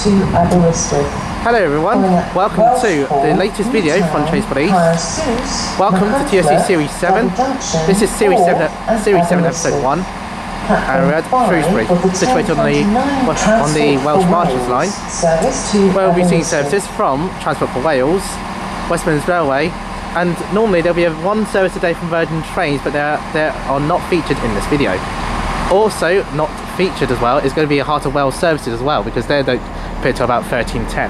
to Aberystwyth. Hello everyone, welcome to the latest video from TrainSpotEast. Welcome to TSE Series 7. This is Series 7 Episode 1. And we're at Shrewsbury, situated on the Welsh Marches line, where we'll be seeing services from Transport for Wales, West Midlands Railway, and normally there'll be one service a day from Virgin Trains, but they are not featured in this video. Also not featured as well is going to be a Heart of Wales services as well, because they don't appear till about 13:10.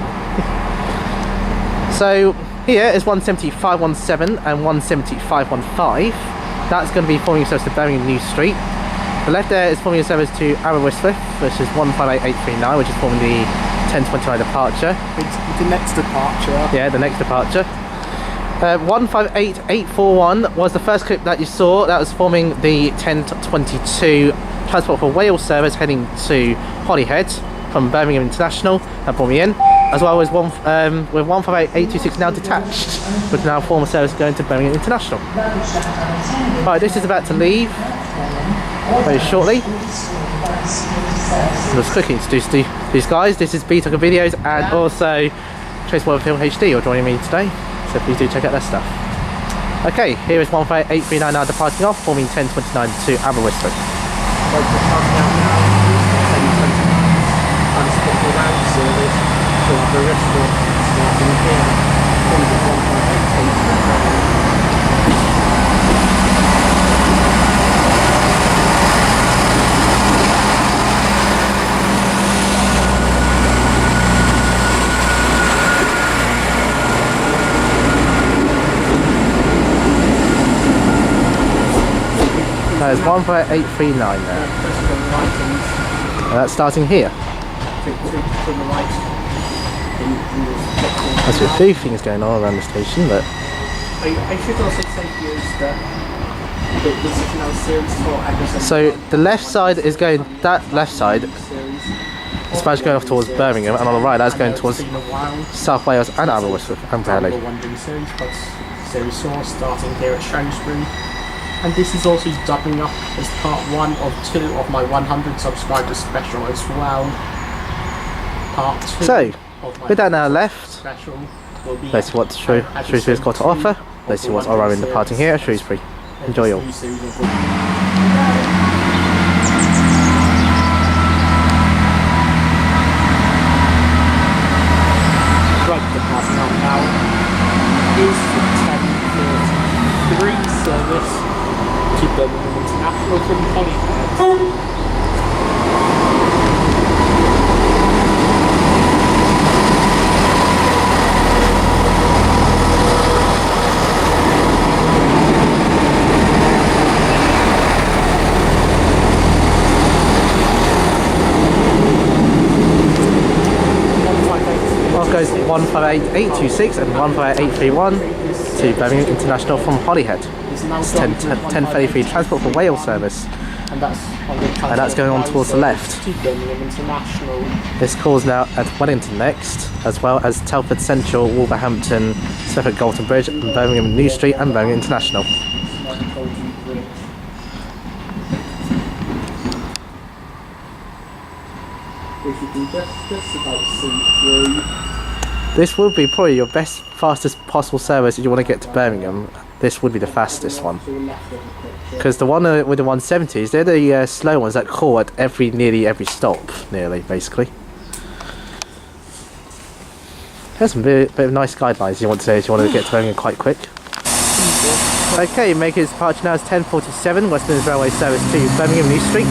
So here is 170-517 and 170-515. That's going to be forming a service to Birmingham New Street. The left there is forming a service to Aberystwyth, which is 158839, which is forming the 10:29 departure. It's the next departure. Yeah, the next departure. 158841 was the first clip that you saw. That was forming the 10:22 Transport for Wales service heading to Holyhead from Birmingham International. That brought me in, as well as with 158826 now detached, which now form a service going to Birmingham International. Right, this is about to leave very shortly. Just quickly introduce these guys. This is B-Talker Videos and also TrainSpotting HD are joining me today, so please do check out their stuff. Okay, here is 158839 now departing off, forming 10:29 to Aberystwyth. There's 158839 there. And that's starting here. There's a few things going on around the station, but I should also say here that this is now series for Aberystwyth. so the left side is going, that left side is supposed to go off towards Birmingham, and on the right that's going towards South Wales and Aberystwyth and Bradley. Series 4 starting here at Shrewsbury. And this is also doubling up as part 1 of 2 of my 100 subscribers special as well. Part 2. So, with that now left, Special will be let's see what Shrewsbury's got to offer. Let's see what's alright in departing here at Shrewsbury. Enjoy all. Right, departing out now is the 10:33 service to Birmingham International from Holyhead. Off goes 158826 and 158831 to Birmingham International from Holyhead. It's 10:33 Transport for Wales service, And that's going on towards the left. To Birmingham International. This calls now at Wellington next, as well as Telford Central, Wolverhampton, Smithwick Galton Bridge, and Birmingham New Street and Birmingham International. If you can just about see through. This would be probably your best, fastest possible service if you want to get to Birmingham. This would be the fastest one, because the one with the 170s, they're the slow ones that call at nearly every stop, basically. There's some bit of nice guidelines you want to say if you want to get to Birmingham quite quick. Okay, making its departure now is 10:47 West Midlands Railway service to Birmingham New Street.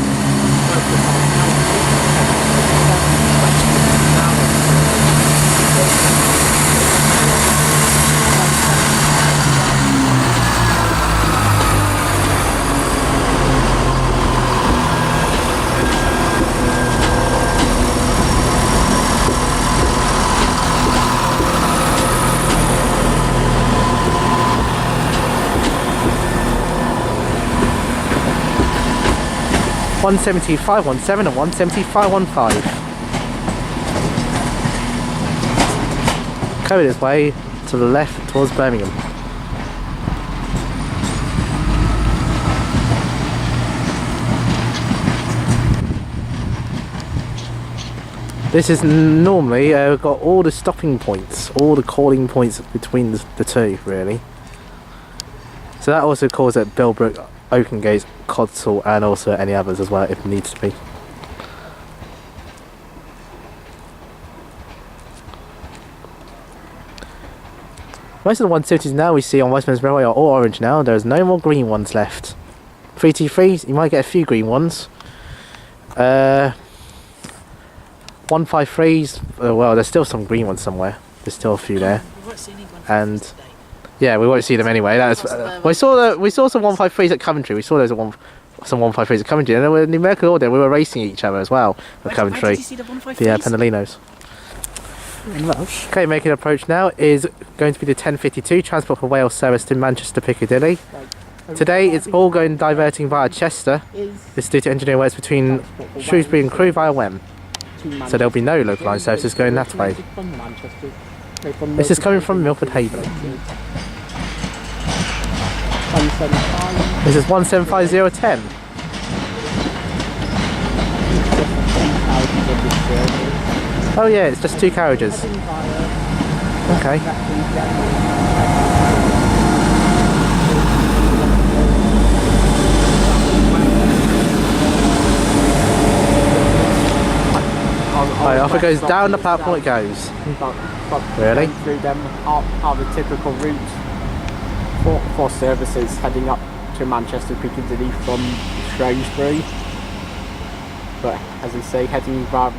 170-517 and 170-515. Carried its way to the left towards Birmingham. This is normally got all the stopping points, all the calling points between the two, really. So that also calls at Bilbrook, Oakengate, Codsall, and also any others as well if it needs to be. Most of the 170s now we see on West Midlands Railway are all orange now. There's no more green ones left. 3T3s, you might get a few green ones. 153s, well, there's still some green ones somewhere. There's still a few there. And yeah, we won't see them anyway. That's we saw some 153s at Coventry. We saw those some 153s at Coventry, and in the numerical order we were racing each other as well at Coventry. The Pendolinos. Okay, making an approach now is going to be the 1052 Transport for Wales service to Manchester Piccadilly. Today it's all going diverting via Chester. This is due to engineering works between Shrewsbury and Crewe via Wem. So there'll be no local line services going that way. This is coming from Milford Haven. This is 175010. Oh yeah, it's just 2 carriages. Okay. Right, off it goes, down the platform it goes. Really? Through them are the typical route for services heading up to Manchester Piccadilly from Shrewsbury. But as I say, heading via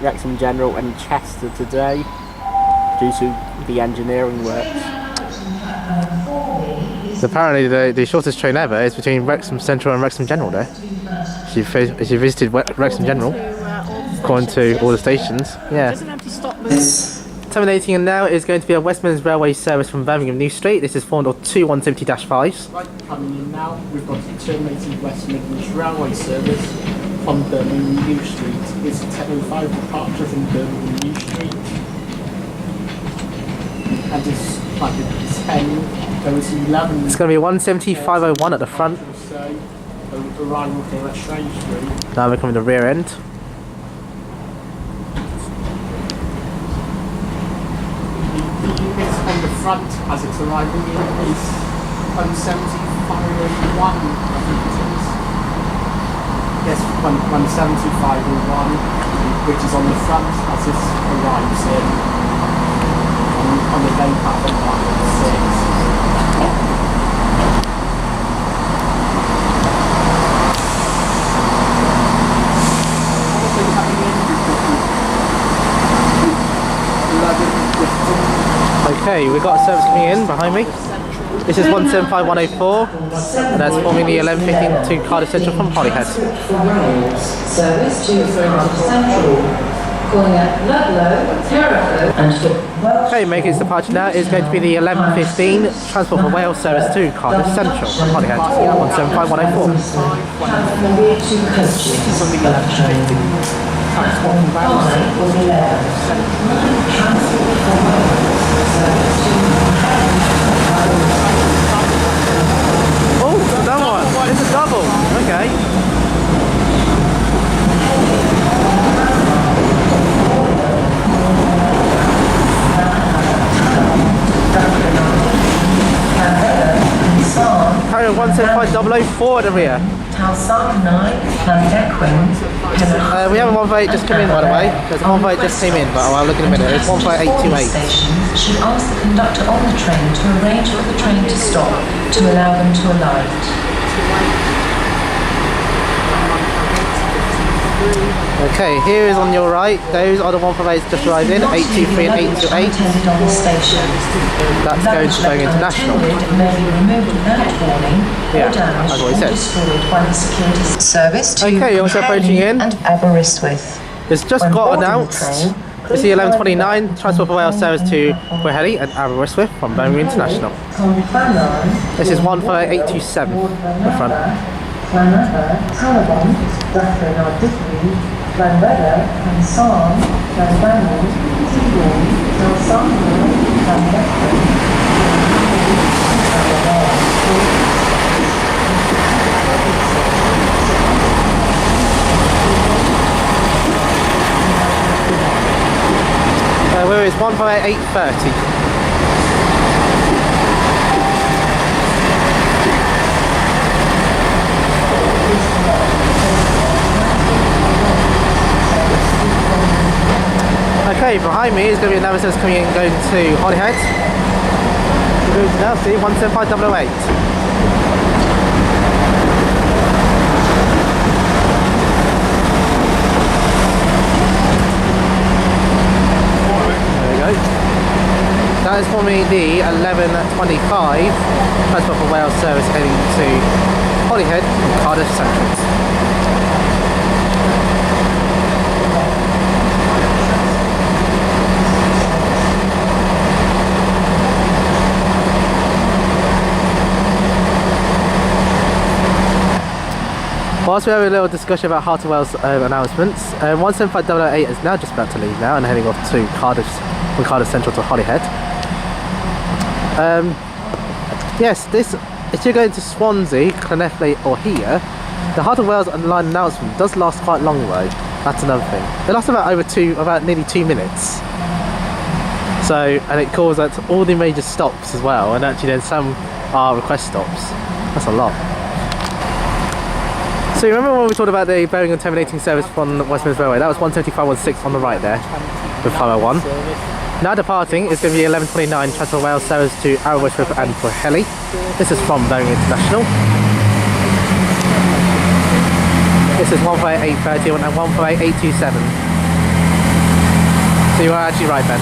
Wrexham General and Chester today due to the engineering works. So apparently the shortest train ever is between Wrexham Central and Wrexham General there. She visited Wrexham General, according to all the stations. Yeah. Terminating now is going to be a West Midlands Railway service from Birmingham New Street. This is 402 170-5s. Right, coming in now, we've got the terminating West Midlands Railway service on Birmingham New Street. It's a 10:05 departure from Birmingham New Street. And it's like it's 10, there is 11. It's going to be 170-501 at the front. Arrival here at Shrewsbury. Now we're coming to the rear end. The units on the front as it's arriving in is 170-501, I think it is. Yes, 170-501, which is on the front as it arrives in on the day platform line 6. Okay, we've got a service coming in behind me. This is 175104, and that's forming the 1115 to Cardiff Central from Holyhead. Service to Cardiff Central, calling at Ludlow, Hereford, and Okay, making its departure now is going to be the 1115 Transport for Wales service to Cardiff Central from Holyhead, 175104. Number 2 coaches on the train. Platform 5 will be there. Transport for Wales service to Oh, that one! It's a double! Okay. Carriage 175-004 at the rear. We have a 158 just come in, by the way. There's a 158 just came in, but I'll look in a minute. It's 15828. She asked the conductor on the train to arrange for the train to stop to allow them to alight. Okay, here is on your right. Those are the 158s just arrived in, 823 and 828. That's going to Birmingham International. Yeah, that's what he said. Service to okay, also approaching in. And Aberystwyth. It's just got announced. It's the 1129 Transport for Wales service to Weheli and Aberystwyth from Birmingham International. This is 15827 at the front. 158.830. Okay, behind me is going to be another service coming in going to Holyhead. We're going to now see 175.008. That is for me the 11.25 Transport for Wales service heading to Holyhead and Cardiff Central. Whilst we have a little discussion about Heart of Wales announcements, 175.008 is now just about to leave now and heading off to Cardiff, from Cardiff Central to Holyhead. Yes, this, if you're going to Swansea, Llanelli or here, the Heart of Wales line announcement does last quite long though. That's another thing. It lasts about nearly 2 minutes. So, and it calls out all the major stops as well, and actually then some are request stops. That's a lot. So you remember when we talked about the Birmingham terminating service from West Midlands Railway? That was 175.16 on the right there, with 501. Now departing is going to be 11.29 Transport Wales service to Aberystwyth and Pwllheli. This is from Birmingham International. This is 158.830 and 158.827. So you are actually right, Ben.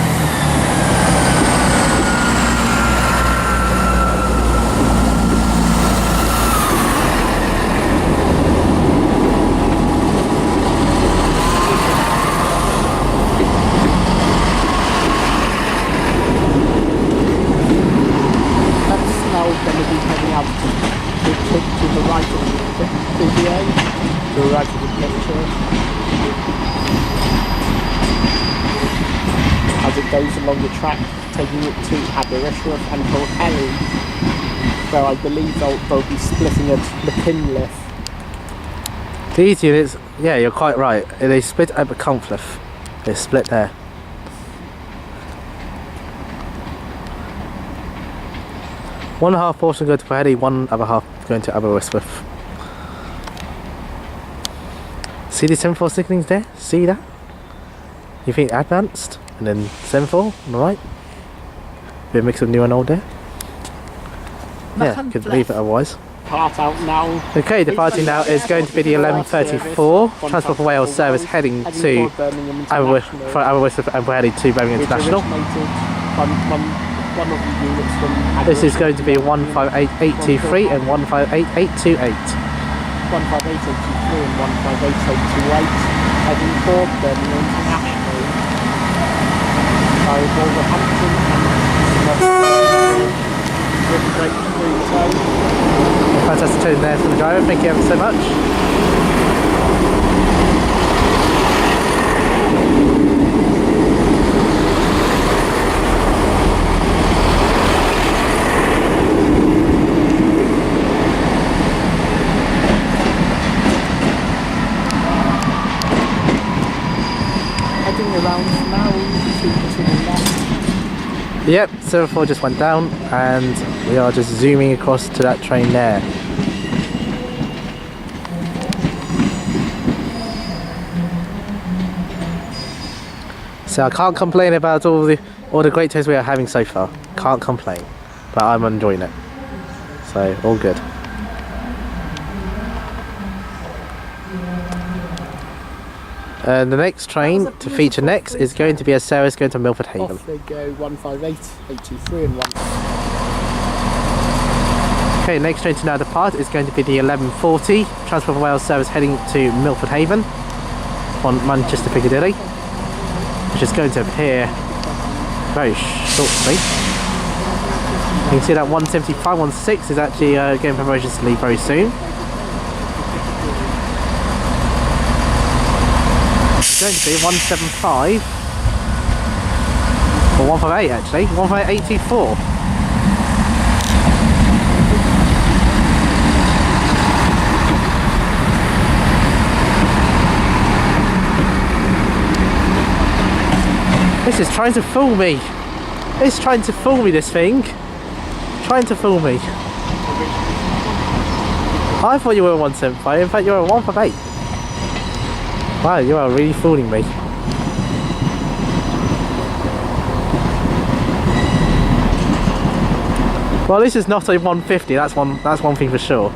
As it goes along the track, taking it to Aberystwyth and Pwllheli, where I believe they'll be splitting at the Pinliff. These units, yeah, you're quite right. They split at Cunliffe. They split there. One half portion going to Pwllheli, one other half going to Aberystwyth. See the 7.4 signalings there? See that? You think advanced? And then 7.4 on the right? Bit of mix of new and old there. Yeah, couldn't believe it otherwise. Part out now. Okay, departing now is going to be the 11.34 Transport for Wales service heading to Aberystwyth and Pwllheli to Birmingham International. This is going to be 158.823 and 158.828. 158.823 and 158.828, heading for Birmingham International. By Wolverhampton and great cruise zone. Fantastic tune there from the driver, thank you ever so much. Around now to the left. Yep, 7.4 just went down and we are just zooming across to that train there. So I can't complain about all the great times we are having so far. Can't complain, but I'm enjoying it. So all good. And the next train to feature next is going to be a service going to Milford Haven. Off they go, 158.823 and 1. Okay, next train to now depart is going to be the 11.40 Transport for Wales service heading to Milford Haven on Manchester Piccadilly, which is going to appear very shortly. You can see that 175.16 is actually getting preparations to leave very soon. Going to be 175 or 158 actually, 158.824. This is trying to fool me. It's trying to fool me, this thing. Trying to fool me. I thought you were a 175, in fact you're a 158. Wow, you are really fooling me. Well, this is not a 150, that's one thing for sure.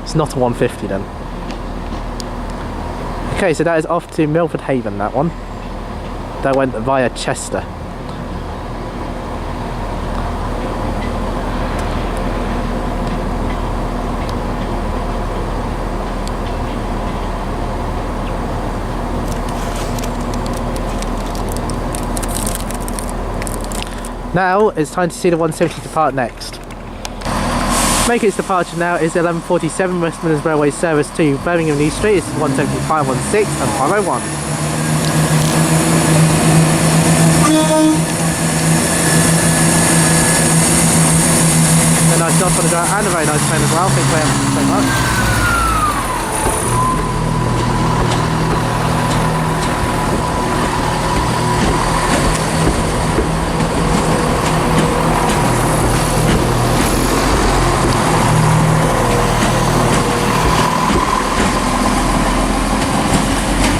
It's not a 150 then. Okay, so that is off to Milford Haven, that one. That went via Chester. Now it's time to see the 170 depart next. Making its departure now is 11:47 West Midlands Railway service to Birmingham New Street. It's 175, 16 and 501. A nice dot on the ground and a very nice train as well. Thank you very much.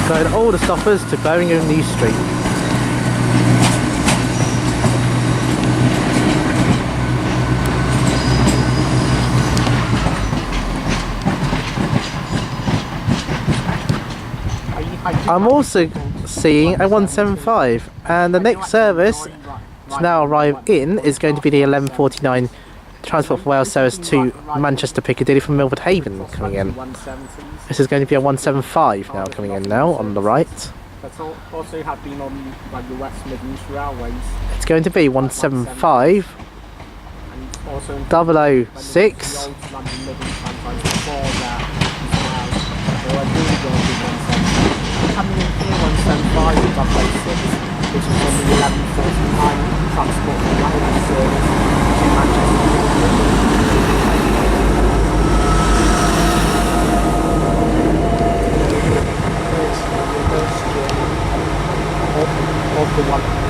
Going all the stoppers to Birmingham New Street. I'm also seeing a 175, and the next service to now arrive in is going to be the 11:49 Transport for Wales service to Manchester Piccadilly from Milford Haven coming in. This is going to be a 175 now coming in now on the right. That's also have been on like the West Midlands Railways. It's going to be 175 And also 006. Coming in here 175 with 006, which is on the 11:49 Transport for Wales service to Manchester.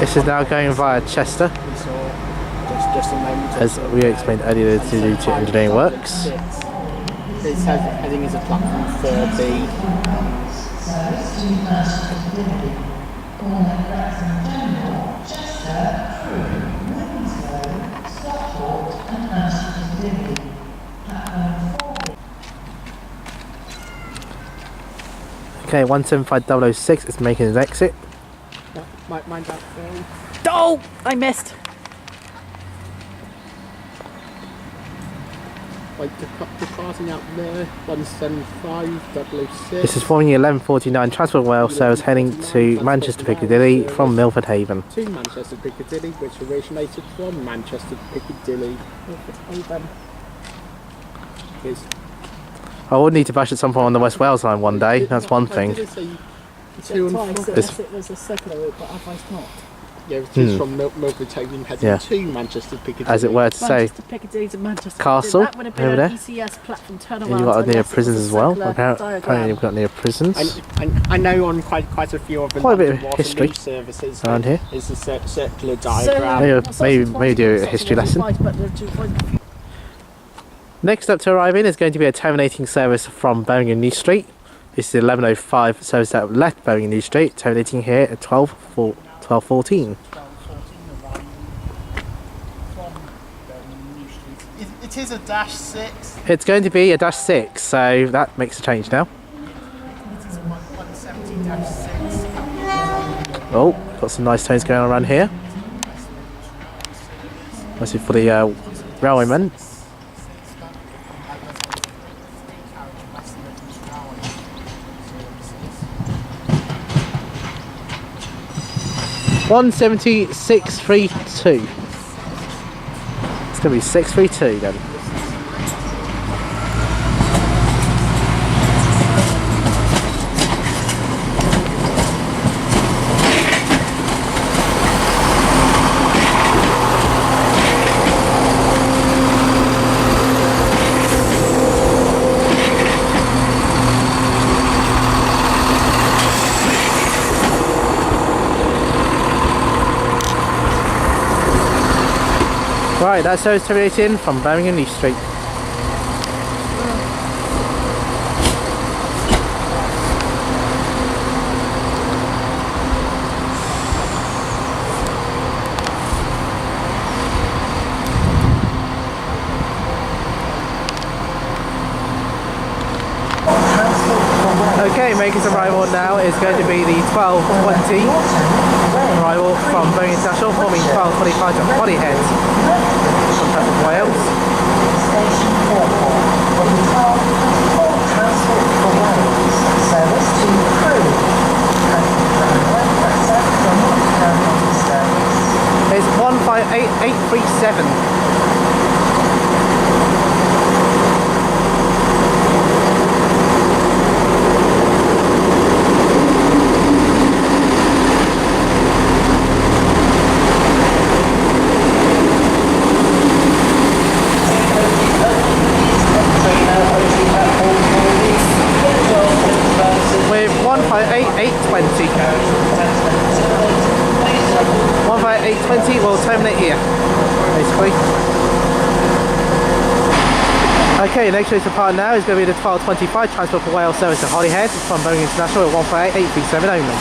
This is now going via Chester, as we explained earlier, due to engineering works. It says heading is a platform 4B. Okay, 175 is making his exit. Mind that thing. Oh, I missed. Like departing out there, 175 006. This is forming the 11:49 Transport Wales service heading to Manchester Piccadilly from Milford Haven. To Manchester Piccadilly, which originated from Manchester Piccadilly. I would need to bash at some point on the West Wales line one day, that's one thing. Twice, it was a circular route, but otherwise not. Yeah, it is from Milford Haven heading to Manchester Piccadilly. As it were to say. Manchester Piccadilly to Manchester Castle, That would have been over there. an ECS platform turnaround. And you've got near prisons as well. Apparently Apparently you've got near prisons. I know on quite a few of the Quite a bit of Waterloo history services around here. is a circular diagram. Maybe do a history lesson. Next up to arrive in is going to be a terminating service from Birmingham New Street. This is the 11:05 service that left Birmingham New Street, terminating here at 12:14. It is a -6. It's going to be a -6, so that makes a change now. It is 170-6. Oh, got some nice tones going on around here. Mostly for the railwaymen. (176.32). It's going to be 632 then. Right, that service terminating from Birmingham New Street. Okay, making its arrival now is going to be the 12:20 arrival from Birmingham International, forming 12:25 to Holyhead from South Wales. Station 4 will be 12:24 Transport for Wales service to Crewe. That's it from North service. It's 158837. With 158820. 158820 will terminate here, basically. Okay, next place to part now is going to be the 12:25 Transport for Wales service to Holyhead from Birmingham International at 158837 only.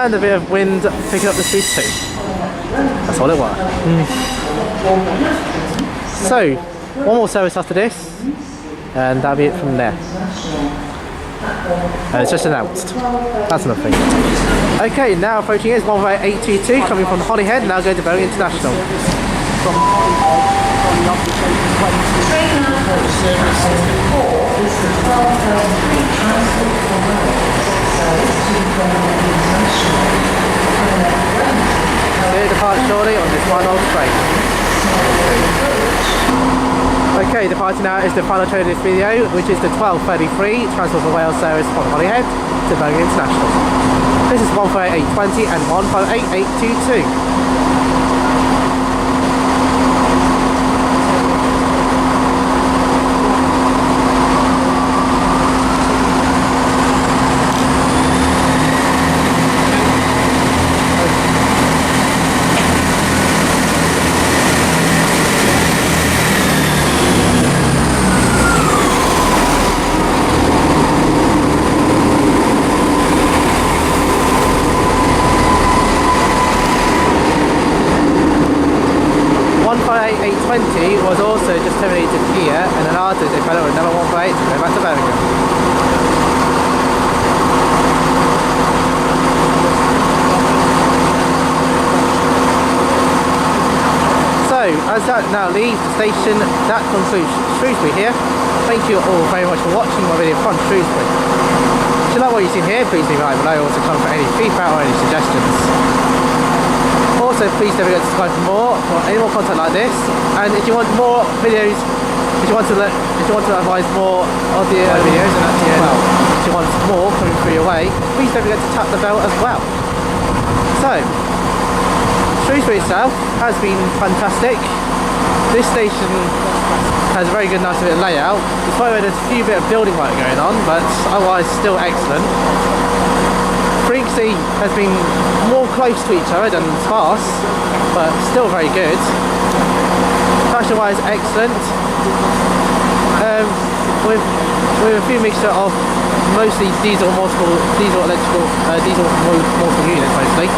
And a bit of wind picking up the speed too. That's all it was. So, one more service after this, and that'll be it from there. And it's just announced. That's nothing. Okay, now approaching is 15822 coming from Holyhead, now going to Birmingham International. From Holyhead, on the opposite Train number 4 is the 12:33 Transport for Wales service to Birmingham International. Clear depart shortly on this one old train. Okay, departing now is the final train of this video, which is the 12:33 Transport for Wales service from Holyhead to Birmingham International. This is 158820 and 158822. Was also just terminated here, and then after they fell over another 148 to go back to Birmingham. So, as that now leaves the station, that concludes Shrewsbury here. Thank you all very much for watching my video from Shrewsbury. If you like what you've seen here, please leave a like below. Also comment for any feedback or any suggestions. Also, please don't forget to subscribe for any more content like this. And if you want more videos, if you want to advise more of the videos, and actually, if you want more coming through your way, please don't forget to tap the bell as well. So, Shrewsbury itself has been fantastic. This station has a very good, nice bit of layout. Despite there's a few bit of building work going on, but otherwise still excellent. Frequency has been more close to each other than sparse, but still very good. Fashion wise, excellent. With a few mixture of mostly diesel multiple units mostly.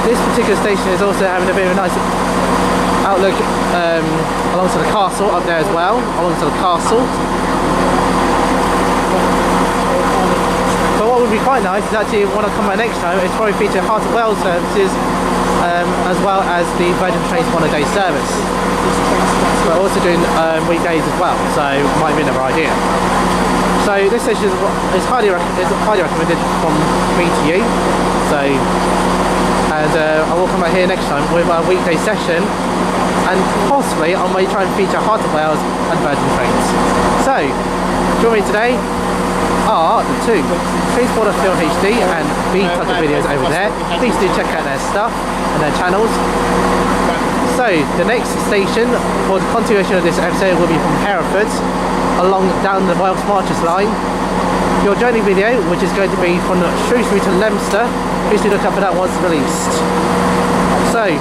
This particular station is also having a bit of a nice outlook alongside the castle up there as well, alongside the castle. But what would be quite nice is actually when I come back next time, it's probably feature Heart of Wales services as well as the Virgin Trains 1 a day service. We're also doing weekdays as well, so it might be another idea. So this station is highly recommended from me to you. So, and I will come back here next time with a weekday session, and possibly I may try and feature Heart of Wales and Virgin Trains. So, join me today are the two, Trainspotting Film HD and B Tucker videos over there. Please do check out their stuff and their channels. So the next station for the continuation of this episode will be from Hereford along down the Wales Marches line. Your journey video, which is going to be from Shrewsbury to Leicester, please do look up for that once released. So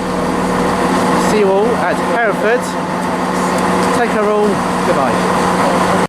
see you all at Hereford. Take care all. Goodbye.